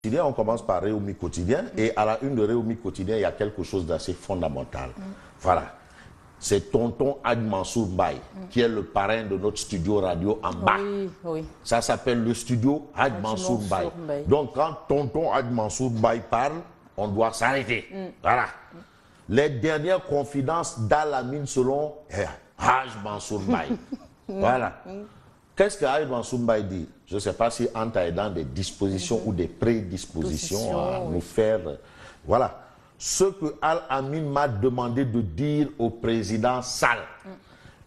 On commence par Réumi Quotidien et à la une de Réumi Quotidien, il y a quelque chose d'assez fondamental. Voilà. C'est tonton Hadj Mansour Mbaye qui est le parrain de notre studio radio en bas. Oui, oui. Ça s'appelle le studio Hadj Mansour Mbaye. Donc quand tonton Hadj Mansour Mbaye parle, on doit s'arrêter. Voilà. Les dernières confidences d'Al-Amin selon Hadj Mansour Mbaye. Voilà. Qu'est-ce que Hadj Mansour Mbaye dit? Je ne sais pas si Anta est dans des dispositions ou des prédispositions à nous faire... Voilà. Ce que Al-Amin m'a demandé de dire au président Sall.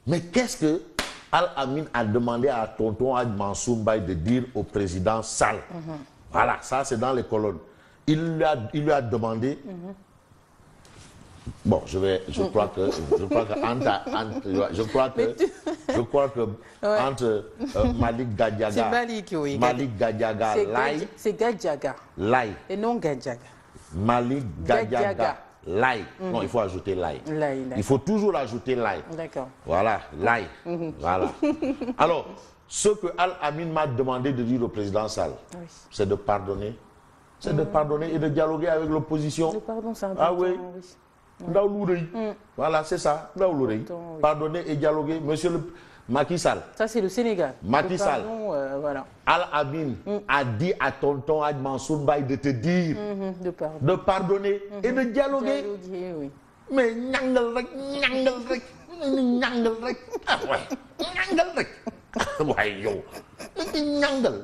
Mais qu'est-ce que Al-Amin a demandé à tonton Hadj Mansour Mbaye de dire au président Sall? Voilà, ça c'est dans les colonnes. Il lui a demandé... Bon, je crois que entre Malik Gadiaga, c'est Malik, oui. Malik Gadiaga, Lai, c'est Gadiaga, Lai, et non Gadiaga. Malik Gadiaga, Lai. Non, il faut ajouter Lai. Il faut toujours ajouter Lai. D'accord. Voilà, Lai. Voilà. Alors, ce que Al-Amin m'a demandé de dire au président Sall, c'est de pardonner. C'est de pardonner et de dialoguer avec l'opposition. Le pardon, c'est important. Ah oui. Voilà, c'est ça. Pardonner et dialoguer. Monsieur le Macky Sall. Ça, c'est le Sénégal. Macky Sall. Voilà. Al-Amin a dit à tonton Hadj Mansour Mbaye de te dire de pardonner et de dialoguer. Oui. Mais ñangal rek. Ah ouais. Ñangal rek. Ouais, yo. Ñangal.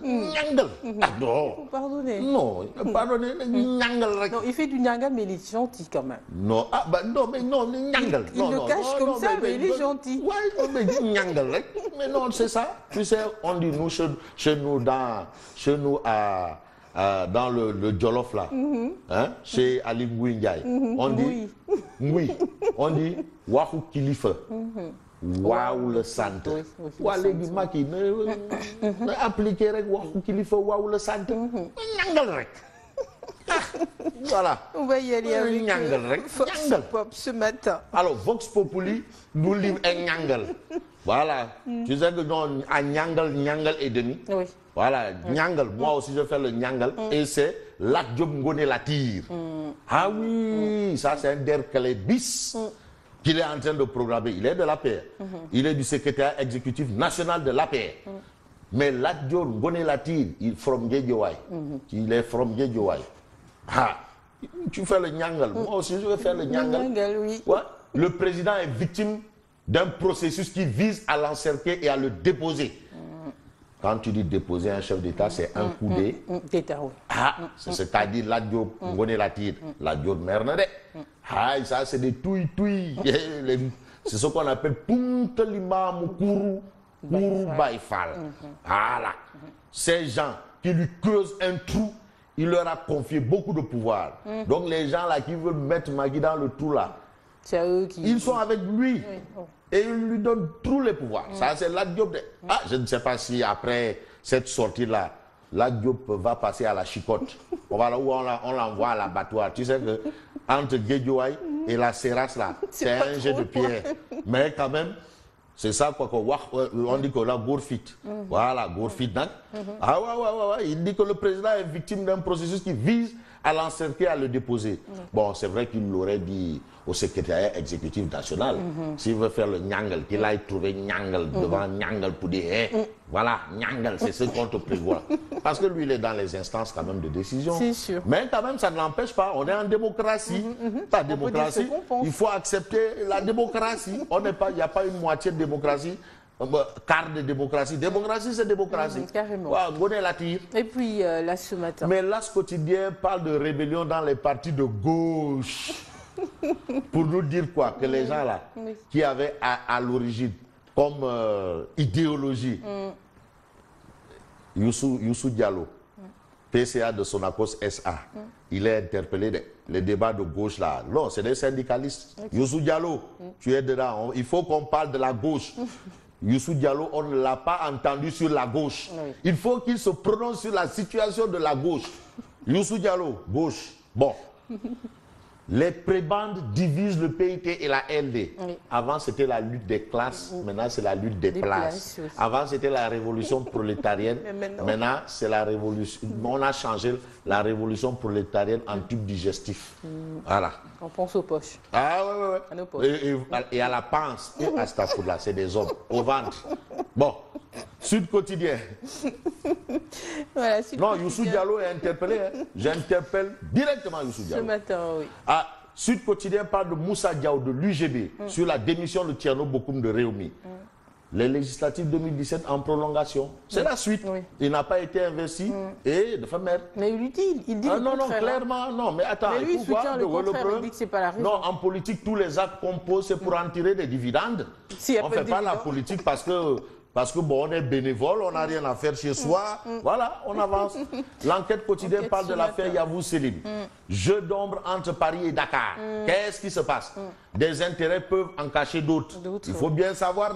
Ah non. Pardonnez. Non, pardonnez, ñangal rek. Non, il fait du ñangal, mais il est gentil quand même. Non, ah bah non, mais non, ñangal. Il le cache comme ça, mais il est gentil. Ouais, non, mais ñangal rek. Mais non, c'est ça. Tu sais, on dit nous, chez nous, dans le Jolof là, hein, chez Ali Ngouille Ndiaye, on dit, oui, on dit, waxu kilifa. Waaw le sant. Waa léegi Macky na appliqué rek waxu kilifa waaw le sant. Ñangal rek. Voilà. On va y aller avec ñangal rek. Vox Pop ce matin. Alors Vox Populi nous livre un ñangal. Voilà. Tu sais que non, à ñangal et demi. Oui. Voilà, ñangal. Moi aussi je fais le ñangal et c'est Lat Diop Ngoné Latyr. Ah oui, ça c'est un derklé bis. Qu'il est en train de programmer. Il est de l'APR. Il est du secrétaire exécutif national de l'APR. Mais Lat Dior Ngoné Latyr, il est from Guédiawaye. Il est from Guédiawaye. Ah, tu fais le ñangal. Moi aussi, je vais faire le ñangal. Oui. Ouais. Le président est victime d'un processus qui vise à l'encercler et à le déposer. Quand tu dis déposer un chef d'État, c'est un coup d'État. Ah, c'est-à-dire Lat Dior Ngoné Latyr. Lat Dior merde. Ah, ça c'est des touilles. C'est ce qu'on appelle Puntalima Mukuru Baïfal. Voilà. Ces gens qui lui creusent un trou, il leur a confié beaucoup de pouvoir. Donc les gens là qui veulent mettre Magui dans le trou là, c'est eux qui... ils sont avec lui. Et ils lui donnent tous les pouvoirs. Ça c'est Lat Diop. Ah, je ne sais pas si après cette sortie là, Lat Diop va passer à la chicotte. On l'envoie à l'abattoir. Tu sais que entre Guédiawaye et la Seras là, c'est un jet de pierre. Mais quand même, c'est ça quoi on dit qu'on a Gourfit. Voilà, Gourfit. Ah ouais. Il dit que le président est victime d'un processus qui vise à l'encercler, à le déposer. Bon, c'est vrai qu'il l'aurait dit au secrétariat exécutif national. S'il veut faire le ñangal, qu'il aille trouver ñangal devant ñangal pour dire, voilà, ñangal, c'est ce qu'on te prévoit. Parce que lui, il est dans les instances quand même de décision. C'est sûr. Mais quand même, ça ne l'empêche pas. On est en démocratie. La démocratie, il faut accepter la démocratie. Il n'y a pas une moitié de démocratie. Quart de démocratie. Démocratie, c'est démocratie. Carrément. Ouais, Ngoné Latyr. Et puis, là, ce matin. Mais l'As quotidien parle de rébellion dans les partis de gauche. Pour nous dire quoi? Que les gens là, qui avaient à l'origine, comme idéologie, Youssou Diallo, PCA de Sonacos SA, il est interpellé. Les débats de gauche là, non, c'est des syndicalistes. Youssou Diallo, tu es dedans. Il faut qu'on parle de la gauche. Youssou Diallo, on ne l'a pas entendu sur la gauche. Il faut qu'il se prononce sur la situation de la gauche. Youssou Diallo, gauche. Bon. Les prébendes divisent le PIT et la LD. Oui. Avant, c'était la lutte des classes. Maintenant, c'est la lutte des places. Oui. Avant, c'était la révolution prolétarienne. Maintenant, c'est la révolution. On a changé la révolution prolétarienne en tube digestif. Voilà. On pense aux poches. Ah ouais. À nos poches. Et à la panse. Et à cette là, c'est des hommes. Au ventre. Bon. Sud Quotidien. Voilà, Non, Youssou Diallo est interpellé. Hein. J'interpelle directement Youssou Diallo. Ce matin, oui. Ah, Sud Quotidien parle de Moussa Diaw de l'UGB sur la démission de Thierno Bokoum de Réumi. Les législatives 2017 en prolongation. C'est la suite. Oui. Il n'a pas été investi et de faire merde. Mais il dit le non, contraire. clairement, non. Mais attends, Mais lui, il soutient le contraire, il dit que c'est pas la raison. Non, en politique, tous les actes qu'on pose, c'est pour en tirer des dividendes. On ne fait pas la politique parce que bon, on est bénévole, on n'a rien à faire chez soi. Voilà, on avance. L'enquête quotidienne parle de l'affaire Yavuz Selim. Jeu d'ombre entre Paris et Dakar. Qu'est-ce qui se passe? Des intérêts peuvent en cacher d'autres. Il faut bien savoir.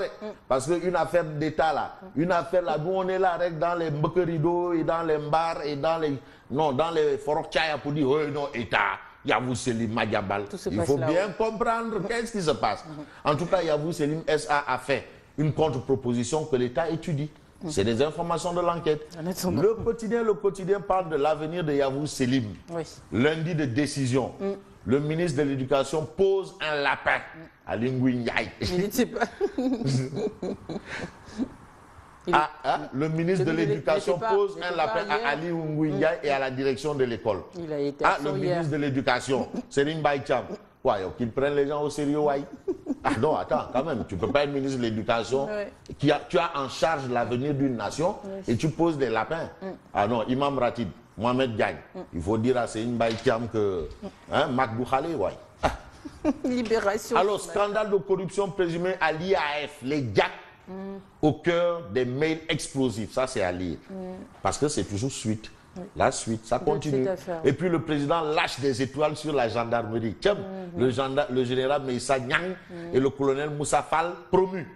Parce qu'une affaire d'État là, une affaire là, nous on est là dans les mbekerido et dans les mbars et dans les forokchaya pour dire, oh non, État. Yavuz Selim Madiambal. Il faut bien comprendre qu'est-ce qui se passe. En tout cas, Yavuz Selim SA a fait une contre-proposition que l'État étudie. C'est des informations de l'enquête. Le quotidien parle de l'avenir de Yavuz Selim. Oui. Lundi de décision. Le ministre de l'Éducation pose un lapin à Lingui Ndiaye. Il ne sait pas. Le ministre de l'Éducation pose un lapin à Ali Ngouille Ndiaye et à la direction de l'école. Il a été le ministre de l'Éducation, Serigne Mbaye Thiam. Ouais, qu'ils prennent les gens au sérieux, ouais. Ah non, attends, quand même, tu ne peux pas être ministre de l'Éducation, tu as en charge l'avenir d'une nation et tu poses des lapins. Ah non, Imam Ratib, Mohamed Diagne, il faut dire à Serigne Mbaye Thiam que Mac Boukhale, ouais. Libération. Alors, scandale de corruption présumé à l'IAF, les GAC, au cœur des mails explosifs. Ça, c'est à lire. Parce que c'est toujours suite. La suite, ça continue. Et puis le président lâche des étoiles sur la gendarmerie. Tiens, le général Meïssa Niang et le colonel Moussa Fall promus.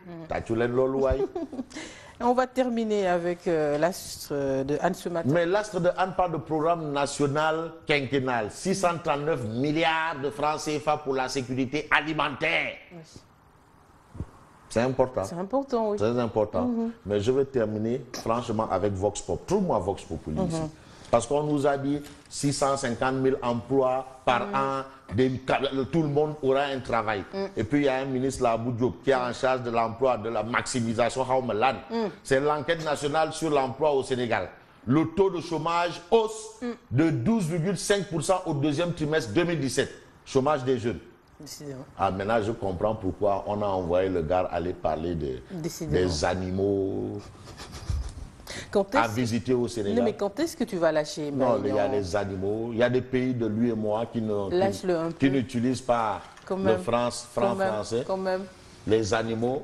On va terminer avec l'astre de Anne ce matin. Mais l'astre de Anne parle de programme national quinquennal. 639 milliards de francs CFA pour la sécurité alimentaire. Oui. C'est important. C'est important, oui. Très important. Mais je vais terminer franchement avec Vox Pop. Trouve-moi Vox Populi ici. Parce qu'on nous a dit 650 000 emplois par an, tout le monde aura un travail. Et puis il y a un ministre là, Abou Diop, qui est en charge de l'emploi, de la maximisation. C'est l'enquête nationale sur l'emploi au Sénégal. Le taux de chômage hausse de 12,5% au deuxième trimestre 2017. Chômage des jeunes. Ah, maintenant je comprends pourquoi on a envoyé le gars aller parler des animaux à visiter au Sénégal. Mais quand est-ce que tu vas lâcher? Non, il y a les animaux, il y a des pays de lui et moi qui n'utilisent pas le franc français. Quand même. Les animaux.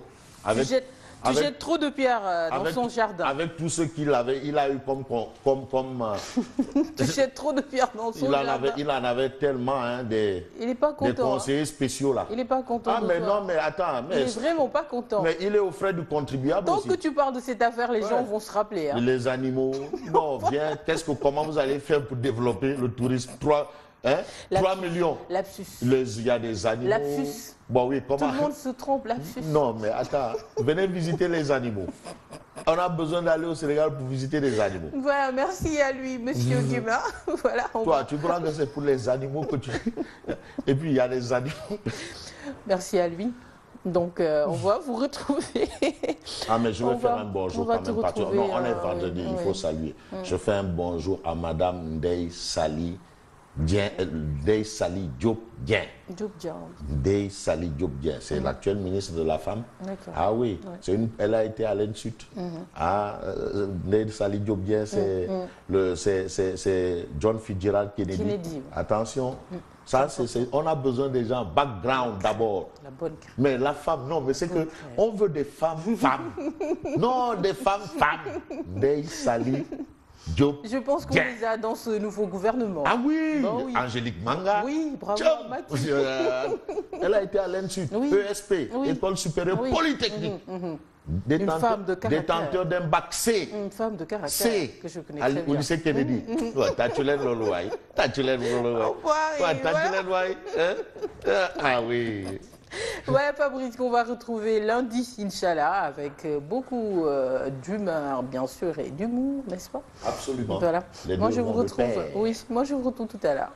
Tu jettes trop de pierres dans son jardin. Avec tout ce qu'il avait, il a eu comme tu jettes trop de pierres dans son jardin. Il en avait tellement des conseillers spéciaux là. Il n'est pas content. Ah mais non, mais attends. Il n'est vraiment pas content. Mais il est aux frais du contribuable Tant aussi. que tu parles de cette affaire, les gens vont se rappeler. Hein. Les animaux. Non, viens, comment vous allez faire pour développer le tourisme? 3 millions. Lapsus. Il y a des animaux. Lapsus. Bon, oui, comment? Tout le monde se trompe, lapsus. Non, mais attends, venez visiter les animaux. On a besoin d'aller au Sénégal pour visiter les animaux. Voilà, merci à lui, monsieur Guimard. Voilà, toi, tu crois que c'est pour les animaux que tu... Et puis, il y a les animaux. Merci à lui. Donc, on va vous retrouver. Ah, mais je vais faire un bonjour quand même. Non, on est vendredi, il faut saluer. Je fais un bonjour à Madame Ndeye Sali Diop Dien. Ndeye Sali Diop Dien, c'est l'actuelle ministre de la Femme. Ah oui, elle a été à l'Ensut. Ndeye Sali Diop Dien, c'est John Fitzgerald Kennedy. Attention, ça, on a besoin des gens background d'abord. Mais la femme, non, mais c'est que on veut des femmes. Non, des femmes. Ndeye Sali Diop. Je pense qu'on les a dans ce nouveau gouvernement. Ah oui, oui. Angélique Manga. Oui, bravo. Elle a été à l'Ensut, ESP, École supérieure polytechnique. Une femme de caractère. Détenteur d'un bac C. Une femme de caractère C. que je connais très bien. Au lycée Kennedy. Tàccu leen loolu waay. Tàccu leen loolu waay. Ouais, Tàccu leen waay. Ah oui. Ouais, Fabrice, qu'on va retrouver lundi, Inch'Allah, avec beaucoup d'humeur, bien sûr, et d'humour, n'est-ce pas? Absolument. Voilà. Les Moi, deux je vous vont de retrouve. pair. Oui, moi, je vous retrouve tout à l'heure.